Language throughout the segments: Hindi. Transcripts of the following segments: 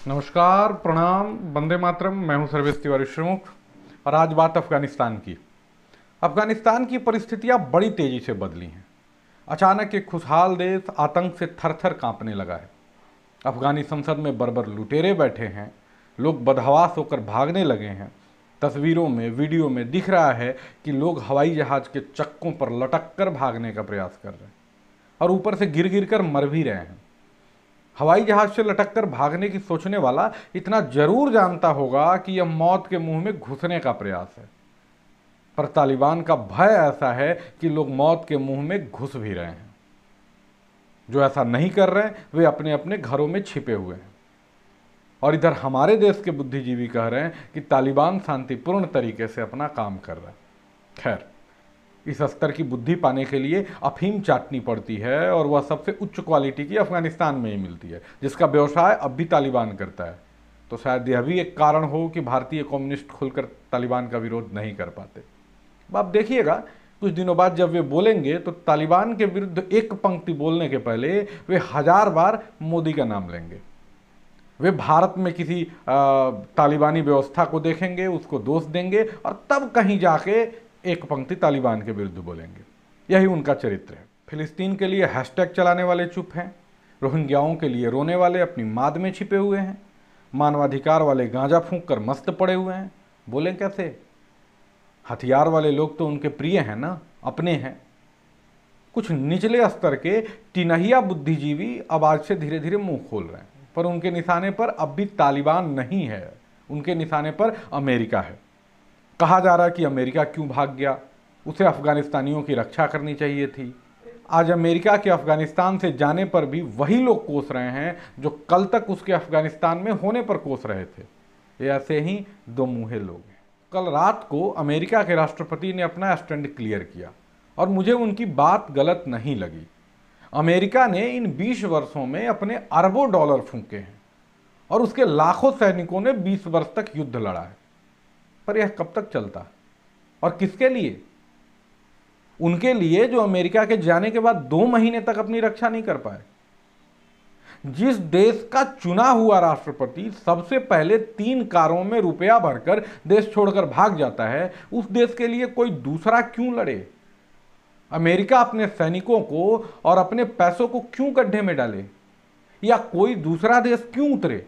नमस्कार, प्रणाम, वंदे मातरम। मैं हूं सर्वेश तिवारी श्रीमुख और आज बात अफगानिस्तान की। अफगानिस्तान की परिस्थितियां बड़ी तेजी से बदली हैं। अचानक एक खुशहाल देश आतंक से थर थर कांपने लगा है। अफगानी संसद में बर्बर लुटेरे बैठे हैं, लोग बदहवास होकर भागने लगे हैं। तस्वीरों में, वीडियो में दिख रहा है कि लोग हवाई जहाज के चक्कों पर लटक कर भागने का प्रयास कर रहे हैं और ऊपर से गिर गिर कर मर भी रहे हैं। हवाई जहाज से लटक कर भागने की सोचने वाला इतना जरूर जानता होगा कि यह मौत के मुंह में घुसने का प्रयास है। पर तालिबान का भय ऐसा है कि लोग मौत के मुंह में घुस भी रहे हैं। जो ऐसा नहीं कर रहे हैं वे अपने अपने घरों में छिपे हुए हैं। और इधर हमारे देश के बुद्धिजीवी कह रहे हैं कि तालिबान शांतिपूर्ण तरीके से अपना काम कर रहा है। खैर, इस स्तर की बुद्धि पाने के लिए अफीम चाटनी पड़ती है और वह सबसे उच्च क्वालिटी की अफगानिस्तान में ही मिलती है, जिसका व्यवसाय अब भी तालिबान करता है। तो शायद यह भी एक कारण हो कि भारतीय कम्युनिस्ट खुलकर तालिबान का विरोध नहीं कर पाते। अब आप देखिएगा, कुछ दिनों बाद जब वे बोलेंगे तो तालिबान के विरुद्ध एक पंक्ति बोलने के पहले वे 1000 बार मोदी का नाम लेंगे। वे भारत में किसी तालिबानी व्यवस्था को देखेंगे, उसको दोष देंगे और तब कहीं जाके एक पंक्ति तालिबान के विरुद्ध बोलेंगे। यही उनका चरित्र है। फिलिस्तीन के लिए हैशटैग चलाने वाले चुप हैं, रोहिंग्याओं के लिए रोने वाले अपनी माद में छिपे हुए हैं, मानवाधिकार वाले गांजा फूंक कर मस्त पड़े हुए हैं। बोलें कैसे? हथियार वाले लोग तो उनके प्रिय हैं ना, अपने हैं। कुछ निचले स्तर के टिनहिया बुद्धिजीवी अब आज से धीरे धीरे मुंह खोल रहे हैं, पर उनके निशाने पर अब भी तालिबान नहीं है, उनके निशाने पर अमेरिका है। कहा जा रहा है कि अमेरिका क्यों भाग गया, उसे अफगानिस्तानियों की रक्षा करनी चाहिए थी। आज अमेरिका के अफगानिस्तान से जाने पर भी वही लोग कोस रहे हैं जो कल तक उसके अफगानिस्तान में होने पर कोस रहे थे। ये ऐसे ही दो मुंहे लोग हैं। कल रात को अमेरिका के राष्ट्रपति ने अपना स्टैंड क्लियर किया और मुझे उनकी बात गलत नहीं लगी। अमेरिका ने इन 20 वर्षों में अपने अरबों डॉलर फूंके हैं और उसके लाखों सैनिकों ने 20 वर्ष तक युद्ध लड़ा है। पर यह कब तक चलता और किसके लिए? उनके लिए जो अमेरिका के जाने के बाद 2 महीने तक अपनी रक्षा नहीं कर पाए। जिस देश का चुना हुआ राष्ट्रपति सबसे पहले 3 कारों में रुपया भरकर देश छोड़कर भाग जाता है, उस देश के लिए कोई दूसरा क्यों लड़े? अमेरिका अपने सैनिकों को और अपने पैसों को क्यों गड्ढे में डाले? या कोई दूसरा देश क्यों उतरे?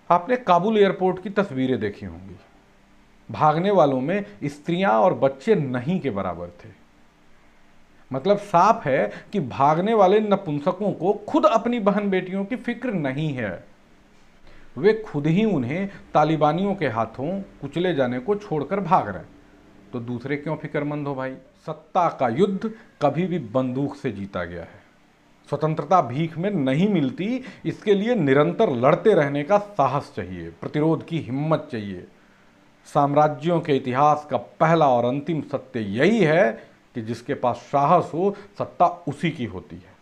आपने काबुल एयरपोर्ट की तस्वीरें देखी होंगी। भागने वालों में स्त्रियां और बच्चे नहीं के बराबर थे। मतलब साफ है कि भागने वाले नपुंसकों को खुद अपनी बहन बेटियों की फिक्र नहीं है। वे खुद ही उन्हें तालिबानियों के हाथों कुचले जाने को छोड़कर भाग रहे हैं, तो दूसरे क्यों फिक्रमंद हो भाई? सत्ता का युद्ध कभी भी बंदूक से जीता गया है। स्वतंत्रता भीख में नहीं मिलती, इसके लिए निरंतर लड़ते रहने का साहस चाहिए, प्रतिरोध की हिम्मत चाहिए। साम्राज्यों के इतिहास का पहला और अंतिम सत्य यही है कि जिसके पास साहस हो, सत्ता उसी की होती है।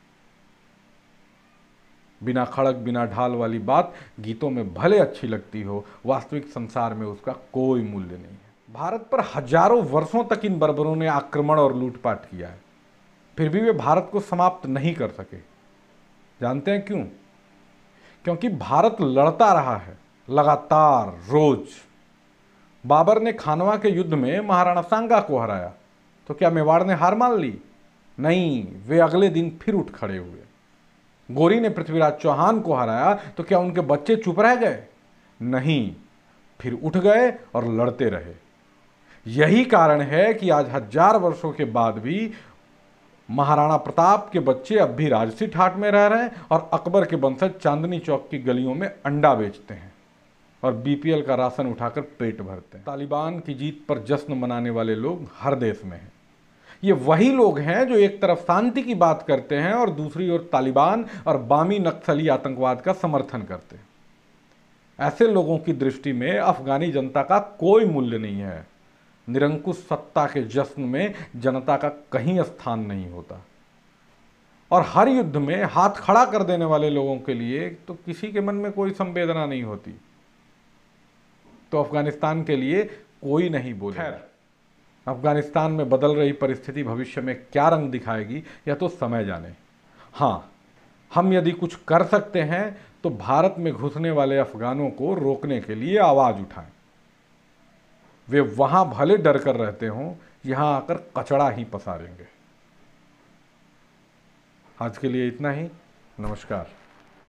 बिना खड़क बिना ढाल वाली बात गीतों में भले अच्छी लगती हो, वास्तविक संसार में उसका कोई मूल्य नहीं है। भारत पर हजारों वर्षों तक इन बर्बरों ने आक्रमण और लूटपाट किया है, फिर भी वे भारत को समाप्त नहीं कर सके। जानते हैं क्यों? क्योंकि भारत लड़ता रहा है लगातार, रोज। बाबर ने खानवा के युद्ध में महाराणा सांगा को हराया, तो क्या मेवाड़ ने हार मान ली? नहीं, वे अगले दिन फिर उठ खड़े हुए। गोरी ने पृथ्वीराज चौहान को हराया, तो क्या उनके बच्चे चुप रह गए? नहीं, फिर उठ गए और लड़ते रहे। यही कारण है कि आज 1000 वर्षों के बाद भी महाराणा प्रताप के बच्चे अब भी राजसी ठाट में रह रहे हैं और अकबर के वंशज चांदनी चौक की गलियों में अंडा बेचते हैं और बीपीएल का राशन उठाकर पेट भरते हैं। तालिबान की जीत पर जश्न मनाने वाले लोग हर देश में हैं। ये वही लोग हैं जो एक तरफ शांति की बात करते हैं और दूसरी ओर तालिबान और बामी नक्सली आतंकवाद का समर्थन करते हैं। ऐसे लोगों की दृष्टि में अफगानी जनता का कोई मूल्य नहीं है। निरंकुश सत्ता के जश्न में जनता का कहीं स्थान नहीं होता। और हर युद्ध में हाथ खड़ा कर देने वाले लोगों के लिए तो किसी के मन में कोई संवेदना नहीं होती। तो अफगानिस्तान के लिए कोई नहीं बोलेगा। अफगानिस्तान में बदल रही परिस्थिति भविष्य में क्या रंग दिखाएगी यह तो समय जाने। हाँ, हम यदि कुछ कर सकते हैं तो भारत में घुसने वाले अफगानों को रोकने के लिए आवाज़ उठाएं। वे वहां भले डर कर रहते हों, यहां आकर कचड़ा ही पसारेंगे। आज के लिए इतना ही। नमस्कार।